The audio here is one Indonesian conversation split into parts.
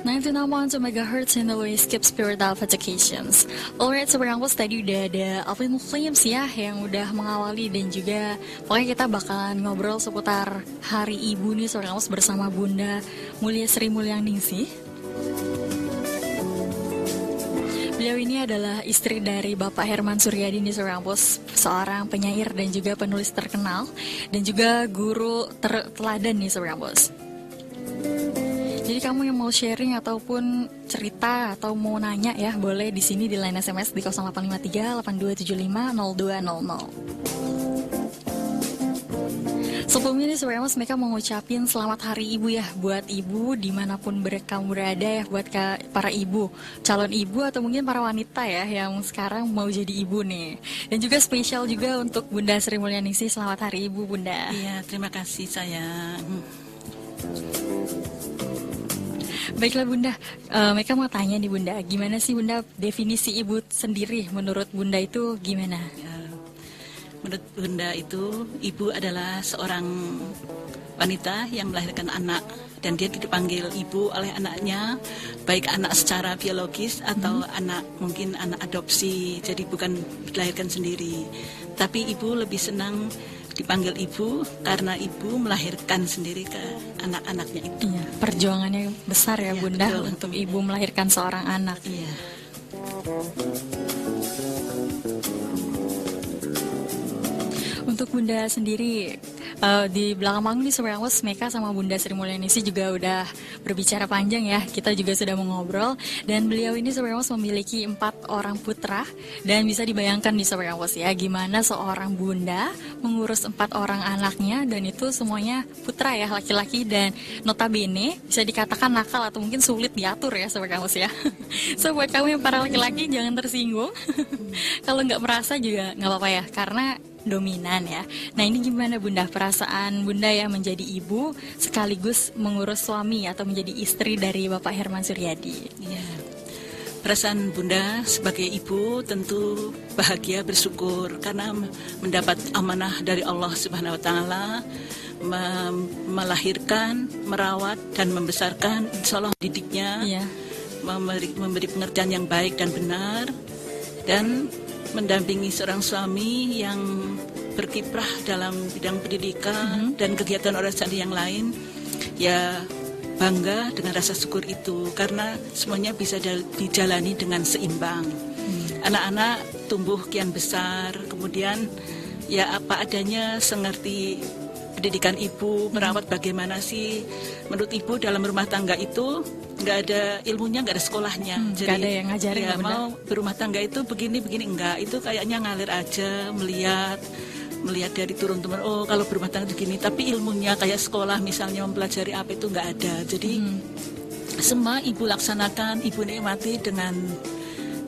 99.1 MHz in the way skip spirit of educations. Alright, seberang aku tadi udah ada Alvin Flames ya yang udah mengawali dan juga pokoknya kita bakalan ngobrol seputar Hari Ibu nih seberang aku bersama Bunda Mulia Sri Mulyaningsih. Beliau ini adalah istri dari Bapak Herman Suryadi nih seorang bos, seorang penyair dan juga penulis terkenal dan juga guru teladan nih seorang bos. Jadi kamu yang mau sharing ataupun cerita atau mau nanya ya, boleh di sini di line SMS di 0853 8275 0200. Sebelumnya nih sebenarnya Mas Meka mau ngucapin selamat Hari Ibu ya buat ibu dimanapun kamu berada ya, buat para ibu, calon ibu atau mungkin para wanita ya yang sekarang mau jadi ibu nih. Dan juga spesial juga untuk Bunda Sri Mulyaningsih, selamat Hari Ibu Bunda. Iya, terima kasih sayang. Baiklah Bunda, Meka mau tanya nih Bunda, gimana sih Bunda definisi ibu sendiri menurut Bunda itu gimana? Ya, menurut Bunda itu, ibu adalah seorang wanita yang melahirkan anak dan dia dipanggil ibu oleh anaknya, baik anak secara biologis atau anak mungkin anak adopsi, jadi bukan dilahirkan sendiri. Tapi ibu lebih senang dipanggil ibu karena ibu melahirkan sendiri ke anak-anaknya itu. Iya, perjuangannya besar ya, Bunda, betul, untuk ibu melahirkan seorang anak. Iya. Untuk Bunda sendiri, di belakang panggung nih sebenarnya Meka sama Bunda Sri Mulyaningsih juga udah berbicara panjang ya. Kita juga sudah mengobrol dan beliau ini sebenarnya memiliki 4 orang putra dan bisa dibayangkan di sebenarnya ya gimana seorang bunda mengurus 4 orang anaknya dan itu semuanya putra ya, laki-laki dan notabene bisa dikatakan nakal atau mungkin sulit diatur ya sebenarnya ya. So buat kamu yang para laki-laki jangan tersinggung. Kalau nggak merasa juga nggak apa-apa ya, karena dominan ya. Nah ini gimana Bunda perasaan Bunda yang menjadi ibu sekaligus mengurus suami atau menjadi istri dari Bapak Herman Suryadi? Iya. Perasaan Bunda sebagai ibu tentu bahagia, bersyukur karena mendapat amanah dari Allah Subhanahu wa taala, melahirkan, merawat dan membesarkan, insya Allah didiknya, Iya. memberi pengertian yang baik dan benar, dan mendampingi seorang suami yang berkiprah dalam bidang pendidikan dan kegiatan organisasi yang lain. Ya bangga dengan rasa syukur itu karena semuanya bisa dijalani dengan seimbang. Anak-anak tumbuh kian besar, kemudian ya apa adanya, sengerti pendidikan ibu, merawat bagaimana sih. Menurut ibu dalam rumah tangga itu nggak ada ilmunya, nggak ada sekolahnya. Jadi nggak ada yang ngajarin ya, mau berumah tangga itu begini enggak, itu kayaknya ngalir aja, melihat dari turun-temurun. Oh kalau berumah tangga begini, tapi ilmunya kayak sekolah misalnya mempelajari apa itu nggak ada. Jadi semua ibu laksanakan, ibu nikmati dengan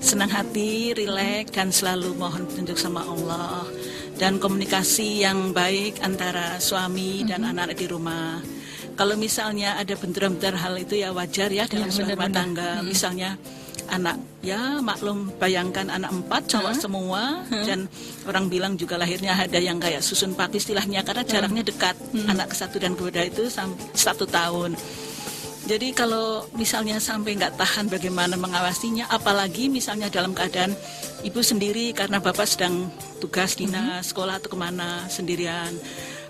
senang hati, rileks dan selalu mohon petunjuk sama Allah dan komunikasi yang baik antara suami dan anak di rumah. Kalau misalnya ada benturan-benturan hal itu ya wajar ya dalam rumah tangga. Misalnya anak, ya maklum, bayangkan anak 4 cowok semua dan orang bilang juga lahirnya ada yang kayak susun papi istilahnya karena jaraknya dekat. Anak ke-1 dan ke-2 itu 1 tahun. Jadi kalau misalnya sampai nggak tahan bagaimana mengawasinya, apalagi misalnya dalam keadaan ibu sendiri karena bapak sedang tugas dinas, sekolah atau kemana sendirian.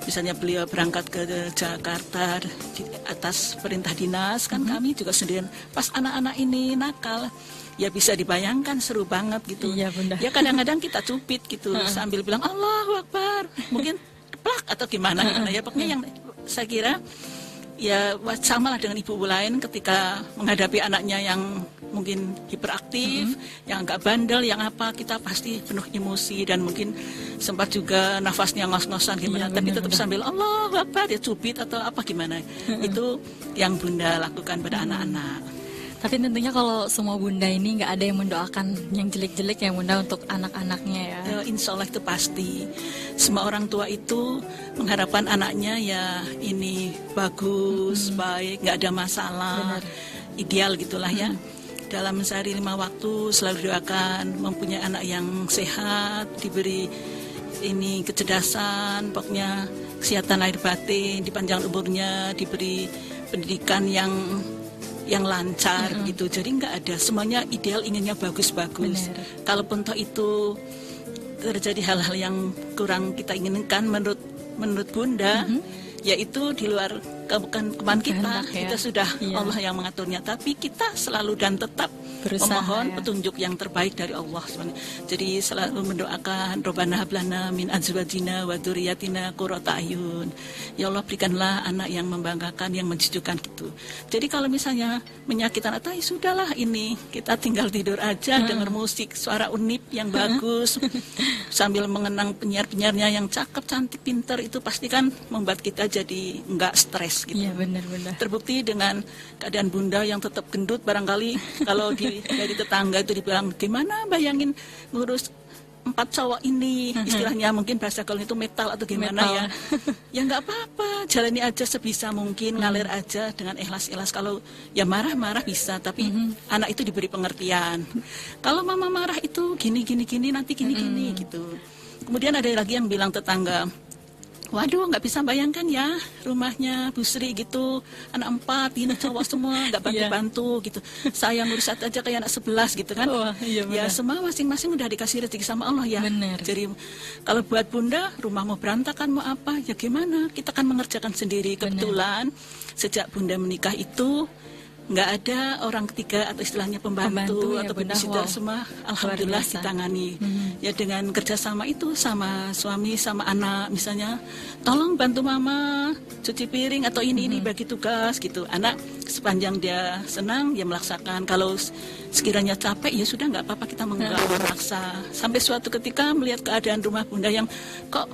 Misalnya beliau berangkat ke Jakarta di atas perintah dinas, kan kami juga sendirian. Pas anak-anak ini nakal, ya bisa dibayangkan seru banget gitu. Iya, Bunda. Ya kadang-kadang kita cupit gitu sambil bilang Allahu Akbar, mungkin plak atau gimana ya. Pokoknya yang saya kira ya samalah dengan ibu lain ketika menghadapi anaknya yang mungkin hiperaktif, yang agak bandel, yang apa, kita pasti penuh emosi dan mungkin sempat juga nafasnya ngos-ngosan gimana, tapi tetap sambil Allah Akbar ya cubit atau apa gimana. Itu yang Bunda lakukan pada anak-anak. Tapi tentunya kalau semua Bunda ini nggak ada yang mendoakan yang jelek-jelek ya Bunda untuk anak-anaknya ya. Ya, insya Allah itu pasti. Semua orang tua itu mengharapkan anaknya ya ini bagus, baik, nggak ada masalah, ideal gitulah ya. Dalam sehari 5 waktu selalu doakan mempunyai anak yang sehat, diberi ini kecerdasan, pokoknya kesehatan lahir batin, dipanjang umurnya, diberi pendidikan yang yang lancar gitu. Jadi nggak ada, semuanya ideal inginnya bagus-bagus. Benar. Kalaupun toh itu terjadi hal-hal yang kurang kita inginkan menurut Bunda, yaitu di luar kemampuan kita, Kehendak ya. kita sudah Iya. Allah yang mengaturnya. Tapi kita selalu dan tetap Berusaha, memohon ya. petunjuk yang terbaik dari Allah sebenarnya. Jadi selalu mendoakan Robbana hablana min azwajina wa dzurriyyatina qurrata ayun. Ya Allah, berikanlah anak yang membanggakan, yang menjujukan gitu. Jadi kalau misalnya menyakitkan atau sudahlah, ini kita tinggal tidur aja, dengar musik suara unip yang bagus sambil mengenang penyiar-penyiarnya yang cakep, cantik, pintar, itu pasti kan membuat kita jadi enggak stres gitu. Iya, benar-benar. Terbukti dengan keadaan Bunda yang tetap gendut, barangkali kalau dari tetangga itu dibilang, gimana bayangin ngurus 4 cowok ini, istilahnya mungkin bahasa kalau itu metal atau gimana Metal. ya. Ya nggak apa-apa, jalani aja sebisa mungkin, ngalir aja dengan ikhlas-ikhlas. Kalau ya marah-marah bisa, tapi anak itu diberi pengertian. Kalau mama marah itu gini nanti gini gitu. Kemudian ada lagi yang bilang tetangga, waduh, nggak bisa bayangkan ya rumahnya Bu Sri gitu, anak 4, ini cowok semua, nggak bantu-bantu gitu. Saya ngurus satu aja kayak anak 11 gitu kan. Wah, iya Ya benar. semua masing-masing udah dikasih rezeki sama Allah ya. Benar. Jadi kalau buat Bunda, rumah mau berantakan mau apa, ya gimana? Kita kan mengerjakan sendiri. Kebetulan sejak Bunda menikah itu nggak ada orang ketiga atau istilahnya Pembantu pembantu, ya, atau Bunda. babysitter, Wow. semua alhamdulillah biasa. ditangani. Ya dengan kerjasama itu sama suami sama anak, misalnya tolong bantu mama cuci piring atau ini bagi tugas gitu. Anak sepanjang dia senang dia melaksanakan. Kalau sekiranya capek ya sudah, nggak apa-apa, kita memaksa. Sampai suatu ketika melihat keadaan rumah Bunda yang kok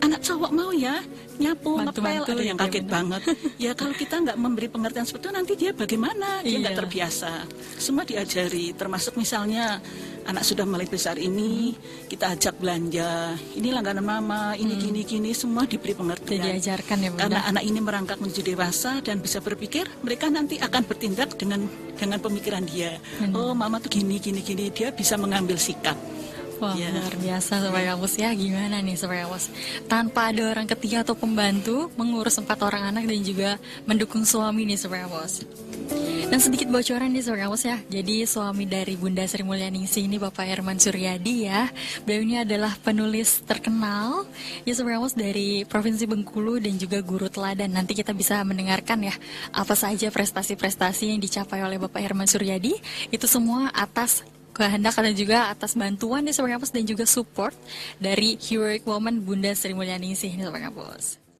anak cowok mau ya nyapu, ngepel, Bantu-bantu ada yang gitu ya, kaget Bunda. banget. Ya kalau kita nggak memberi pengertian seperti itu, nanti dia bagaimana? Dia nggak Iya. terbiasa. Semua diajari, termasuk misalnya anak sudah mulai besar ini, kita ajak belanja. Ini langganan mama, ini gini, semua diberi Jadi pengertian. diajarkan ya, Bunda. Karena anak ini merangkak menuju dewasa dan bisa berpikir, mereka nanti akan bertindak dengan pemikiran dia. Oh, mama tuh gini, dia bisa mengambil sikap. Wah, Ya. luar biasa Sobat Kampus ya. Gimana nih Sobat Kampus? Tanpa ada orang ketiga atau pembantu, mengurus 4 orang anak dan juga mendukung suami nih Sobat Kampus. Dan sedikit bocoran nih Sobat Kampus ya. Jadi suami dari Bunda Sri Mulyaningsih ini Bapak Herman Suryadi ya. Beliau ini adalah penulis terkenal ya Sobat Kampus dari Provinsi Bengkulu dan juga guru teladan. Nanti kita bisa mendengarkan ya apa saja prestasi-prestasi yang dicapai oleh Bapak Herman Suryadi. Itu semua atas kehendak dan juga atas bantuan di Sobat Kampus dan juga support dari Heroic Woman Bunda Sri Mulyaningsih nih Sobat Kampus.